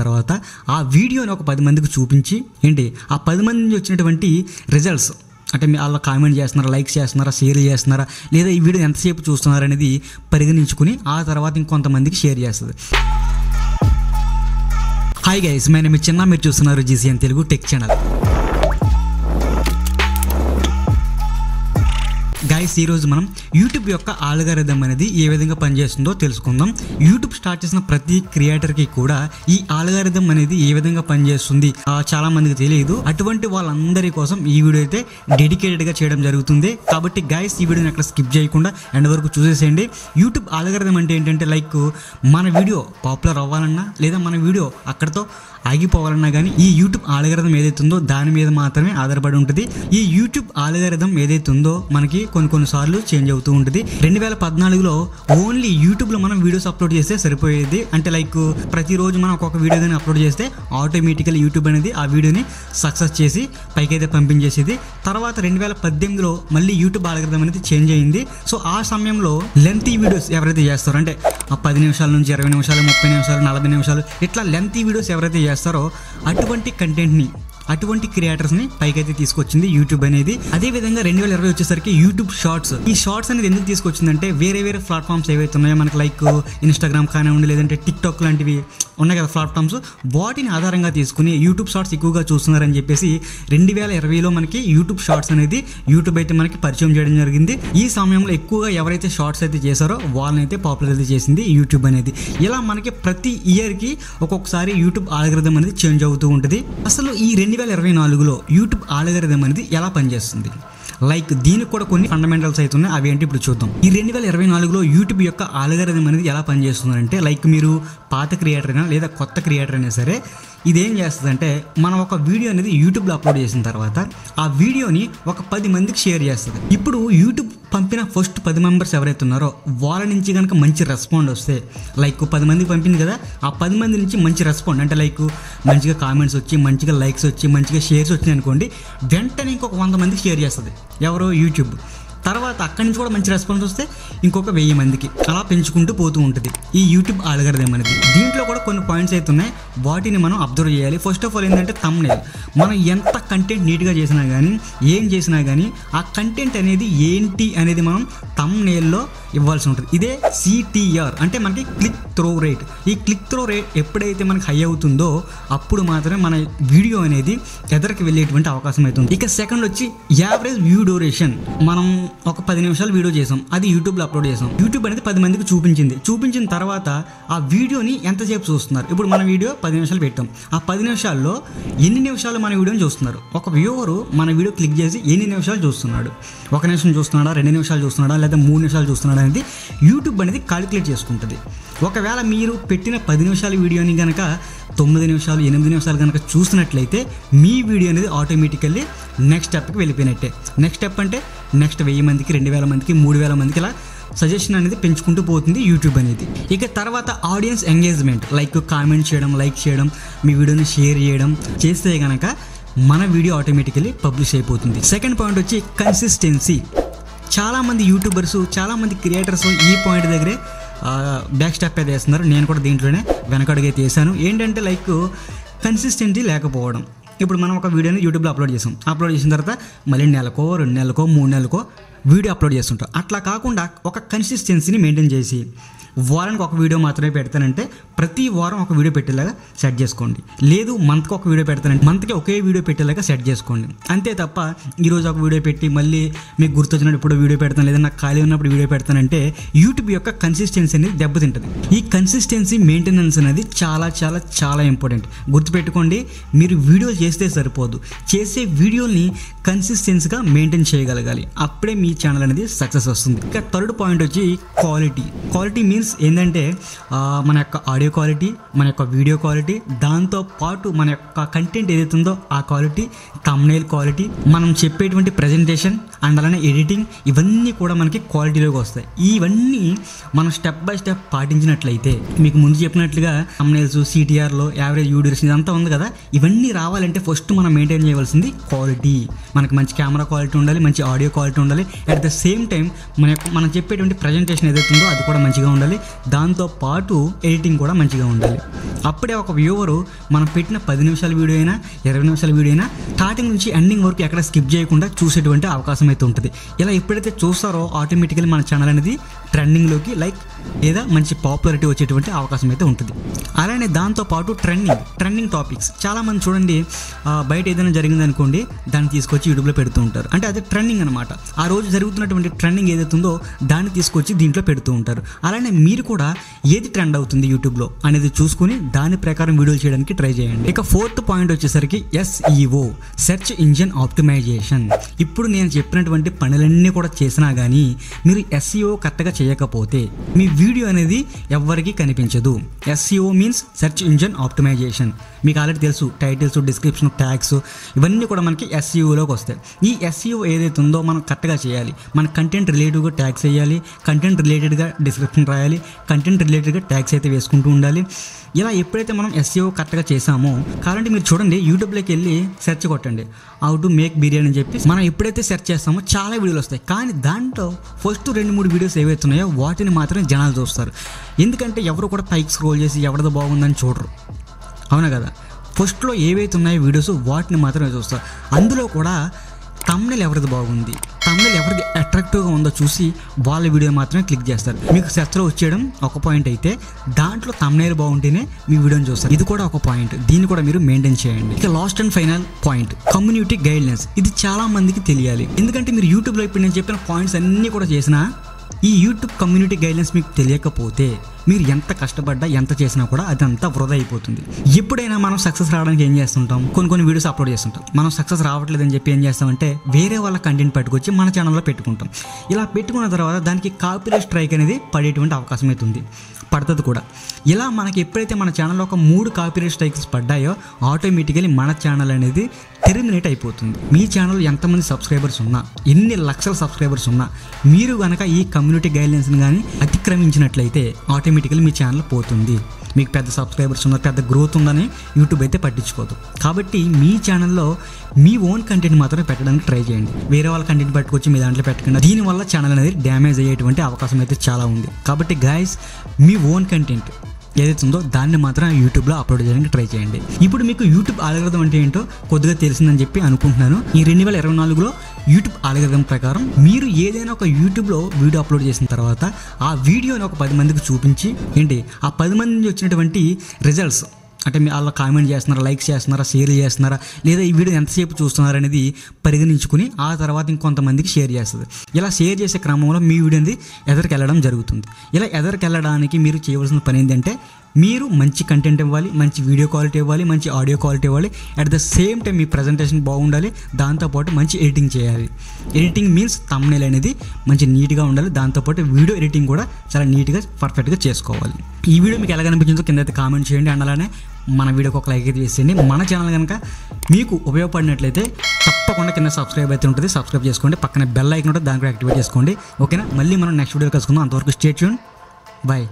తర్వాత ఆ వీడియోని ఒక 10 మందికి చూపించి ఏంటి ఆ 10 మంది నుంచి వచ్చినటువంటి రిజల్ట్స్ అంటే మీ అలా కామెంట్ చేస్తున్నారా, లైక్స్ చేస్తున్నారా, షేర్ చేస్తున్నారా, లేదా ఈ వీడియో ఎంతసేపు చూస్తున్నారా అనేది పరిగణించుకుని ఆ తర్వాత ఇంకొంతమందికి షేర్ చేస్తుంది. Hi guys, my name is చిన్న, మీరు చూస్తున్నారు GCN Telugu tech channel. Guys, ఈరోజు మనం యూట్యూబ్ యొక్క ఆల్గారిథం అనేది ఏ విధంగా పనిచేస్తుందో తెలుసుకుందాం. యూట్యూబ్ స్టార్ట్ చేసిన ప్రతి క్రియేటర్కి కూడా ఈ ఆల్గారిథం అనేది ఏ విధంగా పనిచేస్తుంది చాలా మందికి తెలియదు. అటువంటి వాళ్ళందరి కోసం ఈ వీడియో అయితే డెడికేటెడ్గా చేయడం జరుగుతుంది. కాబట్టి గైస్, ఈ వీడియోని అక్కడ స్కిప్ చేయకుండా ఎండ్ వరకు చూసేసేయండి. యూట్యూబ్ ఆల్గారిథం అంటే ఏంటంటే లైక్ మన వీడియో పాపులర్ అవ్వాలన్నా లేదా మన వీడియో అక్కడితో ఆగిపోవాలన్నా కానీ ఈ యూట్యూబ్ ఆల్గారిథం ఏదైతే ఉందో దాని మీద మాత్రమే ఆధారపడి ఉంటుంది. ఈ యూట్యూబ్ ఆల్గారిథం ఏదైతే ఉందో మనకి కొన్నిసార్లు చేంజ్ అవుతూ ఉంటుంది. 2014లో ఓన్లీ యూట్యూబ్లో మనం వీడియోస్ అప్లోడ్ చేస్తే సరిపోయేది. అంటే లైక్ ప్రతిరోజు మనం ఒక్కొక్క వీడియో కానీ అప్లోడ్ చేస్తే ఆటోమేటికల్ యూట్యూబ్ అనేది ఆ వీడియోని సక్సెస్ చేసి పైకైతే పంపించేసేది. తర్వాత 2018లో మళ్ళీ యూట్యూబ్ ఆల్గారిథం అనేది చేంజ్ అయింది. సో ఆ సమయంలో లెంతీ వీడియోస్ ఎవరైతే చేస్తారో అంటే 10 నిమిషాల నుంచి 20 నిమిషాలు, 30 నిమిషాలు, 40 నిమిషాలు ఇట్లా లెంతీ వీడియోస్ ఎవరైతే చేస్తారో అటువంటి కంటెంట్ని, అటువంటి క్రియేటర్స్ని పైకైతే తీసుకొచ్చింది యూట్యూబ్ అనేది. అదేవిధంగా 2020 వచ్చేసరికి యూట్యూబ్ షార్ట్స్. ఈ షార్ట్స్ అనేది ఎందుకు తీసుకొచ్చిందంటే వేరే ప్లాట్ఫామ్స్ ఏవైతే ఉన్నాయో మనకి లైక్ ఇన్స్టాగ్రామ్ కానివ్వండి, లేదంటే టిక్టాక్ లాంటివి ఉన్నాయి కదా ప్లాట్ఫామ్స్, వాటిని ఆధారంగా తీసుకుని యూట్యూబ్ షార్ట్స్ ఎక్కువగా చూస్తున్నారని చెప్పేసి 2020లో మనకి యూట్యూబ్ షార్ట్స్ అనేది యూట్యూబ్ అయితే మనకి పరిచయం చేయడం జరిగింది. ఈ సమయంలో ఎక్కువగా ఎవరైతే షార్ట్స్ అయితే చేశారో వాళ్ళని అయితే పాపులర్ అయితే చేసింది యూట్యూబ్ అనేది. ఇలా మనకి ప్రతి ఇయర్కి ఒక్కొక్కసారి యూట్యూబ్ ఆల్గారిథం అనేది చేంజ్ అవుతూ ఉంటుంది. అసలు ఈ 2024లో యూట్యూబ్ ఆల్గారిథం అనేది ఎలా పనిచేస్తుంది, లైక్ దీనికి కూడా కొన్ని ఫండమెంటల్స్ అయితే ఉన్నాయి. అవి ఏంటి ఇప్పుడు చూద్దాం. ఈ 2024లో యూట్యూబ్ యొక్క ఆల్గారిథం అనేది ఎలా పనిచేస్తుందంటే లైక్ మీరు పాత క్రియేటర్ అయినా లేదా కొత్త క్రియేటర్ అయినా సరే ఇదేం చేస్తుందంటే మనం ఒక వీడియో అనేది యూట్యూబ్లో అప్లోడ్ చేసిన తర్వాత ఆ వీడియోని ఒక 10 మందికి షేర్ చేస్తుంది. ఇప్పుడు యూట్యూబ్ పంపిన ఫస్ట్ 10 మెంబర్స్ ఎవరైతే ఉన్నారో వాళ్ళ నుంచి కనుక మంచి రెస్పాండ్ వస్తే, లైక్ 10 మందికి పంపింది కదా, ఆ 10 మంది నుంచి మంచి రెస్పాండ్ అంటే లైక్ మంచిగా కామెంట్స్ వచ్చి, మంచిగా లైక్స్ వచ్చి, మంచిగా షేర్స్ వచ్చినాయి అనుకోండి, వెంటనే ఇంకొక 100 మందికి షేర్ చేస్తుంది ఎవరో యూట్యూబ్. తర్వాత అక్కడి నుంచి కూడా మంచి రెస్పాన్స్ వస్తే ఇంకొక 1000 మందికి అలా పెంచుకుంటూ పోతూ ఉంటుంది ఈ యూట్యూబ్ ఆల్గారిథం అనేది. దీంట్లో కూడా కొన్ని పాయింట్స్ అయితే ఉన్నాయి, వాటిని మనం అబ్జర్వ్ చేయాలి. ఫస్ట్ ఆఫ్ ఆల్ ఏంటంటే థంబ్నెయిల్. మనం ఎంత కంటెంట్ నీట్గా చేసినా కానీ ఏం చేసినా కానీ ఆ కంటెంట్ అనేది ఏంటి అనేది మనం థంబ్నెయిల్లో ఇవ్వాల్సి ఉంటుంది. ఇదే CTR అంటే మనకి క్లిక్ త్రో రేట్. ఈ క్లిక్ త్రో రేట్ ఎప్పుడైతే మనకి హై అవుతుందో అప్పుడు మాత్రమే మన వీడియో అనేది ఎదరికి వెళ్ళేటువంటి అవకాశం అవుతుంది. ఇక సెకండ్ వచ్చి యావరేజ్ వ్యూ డ్యూరేషన్. మనం ఒక 10 నిమిషాలు వీడియో చేసాం, అది యూట్యూబ్లో అప్లోడ్ చేసాం. యూట్యూబ్ అనేది 10 మందికి చూపించిన తర్వాత ఆ వీడియోని ఎంతసేపు చూస్తున్నారు. ఇప్పుడు మన వీడియో 10 నిమిషాలు పెట్టాం, ఆ 10 నిమిషాల్లో ఎన్ని నిమిషాలు మన వీడియోని చూస్తున్నారు. ఒక వ్యూవరు మన వీడియో క్లిక్ చేసి ఎన్ని నిమిషాలు చూస్తున్నాడు, 1 నిమిషం చూస్తున్నాడా, 2 నిమిషాలు చూస్తున్నాడా, లేదా 3 నిమిషాలు చూస్తున్నాడా అనేది యూట్యూబ్ అనేది కాలిక్యులేట్ చేసుకుంటుంది. ఒకవేళ మీరు పెట్టిన 10 నిమిషాల వీడియోని కనుక 9 నిమిషాలు 8 నిమిషాలు కనుక చూసినట్లయితే మీ వీడియో అనేది ఆటోమేటికల్లీ నెక్స్ట్ స్టెప్కి వెళ్ళిపోయినట్టే. నెక్స్ట్ స్టెప్ అంటే నెక్స్ట్ 1000 మందికి, 2000 మందికి, 3000 మందికి ఇలా సజెషన్ అనేది పెంచుకుంటూ పోతుంది యూట్యూబ్ అనేది. ఇక తర్వాత ఆడియన్స్ ఎంగేజ్మెంట్, లైక్ కామెంట్ చేయడం, లైక్ చేయడం, మీ వీడియోని షేర్ చేయడం చేస్తే కనుక మన వీడియో ఆటోమేటికల్లీ పబ్లిష్ అయిపోతుంది. సెకండ్ పాయింట్ వచ్చి కన్సిస్టెన్సీ. చాలామంది యూట్యూబర్స్, చాలామంది క్రియేటర్స్ ఈ పాయింట్ దగ్గరే బ్యాక్ స్టెప్ అయితే వేస్తున్నారు. నేను కూడా దీంట్లోనే వెనకడుగైతే వేసాను. ఏంటంటే లైక్ కన్సిస్టెన్సీ లేకపోవడం. ఇప్పుడు మనం ఒక వీడియోని యూట్యూబ్లో అప్లోడ్ చేసిన తర్వాత మళ్ళీ నెలకో, 2 నెలలకో, 3 నెలలకో వీడియో అప్లోడ్ చేస్తుంటాం. అట్లా కాకుండా ఒక కన్సిస్టెన్సీని మెయింటైన్ చేసి వారానికి ఒక వీడియో మాత్రమే పెడతానంటే ప్రతి వారం ఒక వీడియో పెట్టేలాగా సెట్ చేసుకోండి. లేదు మంత్కి ఒక వీడియో పెడతానంటే మంత్కి ఒకే వీడియో పెట్టేలాగా సెట్ చేసుకోండి. అంతే తప్ప ఈరోజు ఒక వీడియో పెట్టి మళ్ళీ మీకు గుర్తొచ్చినప్పుడు ఇప్పుడు వీడియో పెడతాను, లేదా నాకు ఖాళీ ఉన్నప్పుడు వీడియో పెడతానంటే యూట్యూబ్ యొక్క కన్సిస్టెన్సీ అనేది దెబ్బతింటుంది. ఈ కన్సిస్టెన్సీ మెయింటెనెన్స్ అనేది చాలా చాలా చాలా ఇంపార్టెంట్. గుర్తుపెట్టుకోండి, మీరు వీడియో చేస్తే సరిపోదు, చేసే వీడియోని కన్సిస్టెన్సీగా మెయింటైన్ చేయగలగాలి. అప్పుడే మీ ఛానల్ అనేది సక్సెస్ వస్తుంది. ఇక థర్డ్ పాయింట్ వచ్చి క్వాలిటీ మీన్స్ ఏంటంటే మన యొక్క ఆడియో క్వాలిటీ, మన యొక్క వీడియో క్వాలిటీ, దాంతో పాటు మన యొక్క కంటెంట్ ఏదైతే ఉందో ఆ క్వాలిటీ, థంబ్నెయిల్ క్వాలిటీ, మనం చెప్పేటువంటి ప్రజెంటేషన్ అండ్ అలానే ఎడిటింగ్, ఇవన్నీ కూడా మనకి క్వాలిటీలోకి వస్తాయి. ఇవన్నీ మనం స్టెప్ బై స్టెప్ పాటించినట్లయితే మీకు ముందు చెప్పినట్లుగా థంబ్నెయిల్స్, CTRలో యావరేజ్ వ్యూ డ్యూరేషన్ ఇదంతా ఉంది కదా, ఇవన్నీ రావాలంటే ఫస్ట్ మనం మెయింటైన్ చేయవలసింది క్వాలిటీ. మనకి మంచి కెమెరా క్వాలిటీ ఉండాలి, మంచి ఆడియో క్వాలిటీ ఉండాలి. అట్ ద సేమ్ టైం మనం చెప్పేటువంటి ప్రజెంటేషన్ ఏదైతే ఉందో అది కూడా మంచిగా ఉండాలి. దాంతోపాటు ఎడిటింగ్ కూడా మంచిగా ఉండాలి. అప్పుడే ఒక వ్యూవరు మనం పెట్టిన 10 నిమిషాల వీడియో అయినా 20 నిమిషాల వీడియో అయినా స్టార్టింగ్ నుంచి ఎండింగ్ వరకు ఎక్కడ స్కిప్ చేయకుండా చూసేటువంటి అవకాశం అయితే ఉంటుంది. ఇలా ఎప్పుడైతే చూస్తారో ఆటోమేటికల్లీ మన ఛానల్ అనేది ట్రెండింగ్లోకి లేదా మంచి పాపులారిటీ వచ్చేటువంటి అవకాశం అయితే ఉంటుంది. అలానే దాంతోపాటు ట్రెండింగ్ టాపిక్స్ చాలామంది చూడండి, బయట ఏదైనా జరిగింది అనుకోండి దాన్ని తీసుకొచ్చి యూట్యూబ్లో పెడుతూ ఉంటారు. అంటే అది ట్రెండింగ్ అనమాట. ఆ రోజు జరుగుతున్నటువంటి ట్రెండింగ్ ఏదైతే ఉందో దాన్ని తీసుకొచ్చి దీంట్లో పెడుతూ ఉంటారు. అలానే మీరు కూడా ఏది ట్రెండ్ అవుతుంది యూట్యూబ్లో అనేది చూసుకుని దాని ప్రకారం వీడియోలు చేయడానికి ట్రై చేయండి. ఇక 4th పాయింట్ వచ్చేసరికి SEO, సెర్చ్ ఇంజిన్ ఆప్టిమైజేషన్. ఇప్పుడు నేను చెప్పినటువంటి పనులన్నీ కూడా చేసినా కానీ మీరు SEO కరెక్ట్గా చేయకపోతే మీ వీడియో అనేది ఎవ్వరికీ కనిపించదు. SEO means search engine optimisation. మీకు ఆల్రెడీ తెలుసు, టైటిల్స్, డిస్క్రిప్షన్, ట్యాగ్స్ ఇవన్నీ కూడా మనకి SEOలోకి వస్తాయి. ఈ SEO ఏదైతే ఉందో మనం కరెక్ట్గా చేయాలి. మన కంటెంట్ రిలేటివ్గా ట్యాగ్స్ వేయాలి, కంటెంట్ రిలేటెడ్గా డిస్క్రిప్షన్ రాయాలి, కంటెంట్ రిలేటెడ్గా ట్యాగ్స్ అయితే వేసుకుంటూ ఉండాలి. ఇలా ఎప్పుడైతే మనం SEO కరెక్ట్గా చేసామో, కాబట్టి మీరు చూడండి యూట్యూబ్లోకి వెళ్ళి సెర్చ్ కొట్టండి హౌ టు మేక్ బిర్యానీ అని చెప్పి మనం ఎప్పుడైతే సెర్చ్ చేస్తామో చాలా వీడియోలు వస్తాయి. కానీ దాంట్లో ఫస్ట్ 2-3 వీడియోస్ ఏవైతే ఉన్నాయో వాటిని మాత్రం జనాలు చూస్తారు. ఎందుకంటే ఎవరు కూడా పైకి స్క్రోల్ చేసి ఎవరిది బాగుందని చూడరు, అవునా కదా. ఫస్ట్లో ఏవైతే ఉన్నాయో వీడియోస్ వాటిని మాత్రమే చూస్తారు. అందులో కూడా తమ్నెయిల్ ఎవరిది బాగుంది, తమ్నెయిల్ ఎవరిది అట్రాక్టివ్గా ఉందో చూసి వాళ్ళ వీడియో మాత్రమే క్లిక్ చేస్తారు. మీకు సెర్చ్లో వచ్చేయడం ఒక పాయింట్ అయితే దాంట్లో తమ్నెయిల్ బాగుంటేనే మీ వీడియోని చూస్తారు. ఇది కూడా ఒక పాయింట్, దీన్ని కూడా మీరు మెయింటైన్ చేయండి. ఇక last and final point community guidelines. ఇది చాలా మందికి తెలియాలి. ఎందుకంటే మీరు యూట్యూబ్లో ఇప్పుడు నేను చెప్పిన పాయింట్స్ అన్నీ కూడా చేసినా ఈ యూట్యూబ్ కమ్యూనిటీ గైడ్లైన్స్ మీకు తెలియకపోతే మీరు ఎంత కష్టపడ్డా ఎంత చేసినా కూడా అదంతా వృధా అయిపోతుంది. ఎప్పుడైనా మనం సక్సెస్ రావడానికి ఏం చేస్తుంటాం, కొన్ని వీడియోస్ అప్లోడ్ చేస్తుంటాం. మనం సక్సెస్ రావట్లేదని చెప్పి ఏం చేస్తామంటే వేరే వాళ్ళ కంటెంట్ పట్టుకొచ్చి మన ఛానల్లో పెట్టుకుంటాం. ఇలా పెట్టుకున్న తర్వాత దానికి కాపీరైట్ స్ట్రైక్ అనేది పడేటువంటి అవకాశం అవుతుంది, పడుతుంది కూడా. ఇలా మనకి ఎప్పుడైతే మన ఛానల్లో ఒక 3 కాపీరైట్ స్ట్రైక్స్ పడ్డాయో ఆటోమేటికలీ మన ఛానల్ అనేది టెర్మినేట్ అయిపోతుంది. మీ ఛానల్ ఎంతమంది సబ్స్క్రైబర్స్ ఉన్నా, ఎన్ని లక్షల సబ్స్క్రైబర్స్ ఉన్నా మీరు కనుక ఈ కమ్యూనిటీ గైడ్లైన్స్ని కానీ అతిక్రమించినట్లయితే ఆటోమేటికలీ మీ ఛానల్ పోతుంది. మీకు పెద్ద సబ్స్క్రైబర్స్ ఉన్నారు, పెద్ద గ్రోత్ ఉందని యూట్యూబ్ అయితే పట్టించుకోదు. కాబట్టి మీ ఛానల్లో మీ ఓన్ కంటెంట్ మాత్రమే పెట్టడానికి ట్రై చేయండి. వేరే వాళ్ళ కంటెంట్ పట్టుకొచ్చి మీ దాంట్లో పెట్టకుండా దీనివల్ల ఛానల్ అనేది డ్యామేజ్ అయ్యేటువంటి అవకాశం అయితే చాలా ఉంది. కాబట్టి గైస్, మీ ఓన్ కంటెంట్ ఏదైతే ఉందో దాన్ని మాత్రం యూట్యూబ్లో అప్లోడ్ చేయడానికి ట్రై చేయండి. ఇప్పుడు మీకు యూట్యూబ్ ఆల్గరిథం అంటే ఏంటో కొద్దిగా తెలిసిందని చెప్పి అనుకుంటున్నాను. ఈ 2024లో యూట్యూబ్ ఆల్గరిథం ప్రకారం మీరు ఏదైనా ఒక యూట్యూబ్లో వీడియో అప్లోడ్ చేసిన తర్వాత ఆ వీడియోని ఒక 10 మందికి చూపించి ఆ 10 మంది నుంచి వచ్చినటువంటి రిజల్ట్స్, అంటే మీ వాళ్ళ కామెంట్ చేస్తున్నారా, లైక్స్ చేస్తున్నారా, షేర్ చేస్తున్నారా, లేదా ఈ వీడియో ఎంతసేపు చూస్తున్నారు అనేది పరిగణించుకుని ఆ తర్వాత ఇంకొంతమందికి షేర్ చేస్తుంది. ఇలా షేర్ చేసే క్రమంలో మీ వీడియో అనేది ఎదరికి వెళ్ళడం జరుగుతుంది. ఇలా ఎదరికి వెళ్ళడానికి మీరు చేయవలసిన పని ఏంటంటే మీరు మంచి కంటెంట్ ఇవ్వాలి, మంచి వీడియో క్వాలిటీ ఇవ్వాలి, మంచి ఆడియో క్వాలిటీ ఇవ్వాలి. At the same time me presentation బాగుండాలి. దాంతోపాటు మంచి ఎడిటింగ్ చేయాలి. ఎడిటింగ్ మీన్స్ థంబ్నెయిల్ అనేది మంచి నీట్గా ఉండాలి. దాంతోపాటు వీడియో ఎడిటింగ్ కూడా చాలా నీట్గా పర్ఫెక్ట్గా చేసుకోవాలి. ఈ వీడియో మీకు ఎలా కనిపించిందో కింద అయితే కామెంట్ చేయండి. అండ్ అలానే మన వీడియోకి ఒక లైక్ అయితే చేసేయండి. మన ఛానల్ కనుక మీకు ఉపయోగపడినట్లయితే తప్పకుండా కింద సబ్స్క్రైబ్ అయితే ఉంటుంది, సబ్స్క్రైబ్ చేసుకోండి. పక్కన బెల్ ఐకాన్ ఉంటుంది, దాన్ని కూడా యాక్టివేట్ చేసుకోండి. ఓకేనా? మళ్ళీ మనం నెక్స్ట్ వీడియో కలుసుకుందాం. అంతవరకు స్టే ట్యూన్. బాయ్.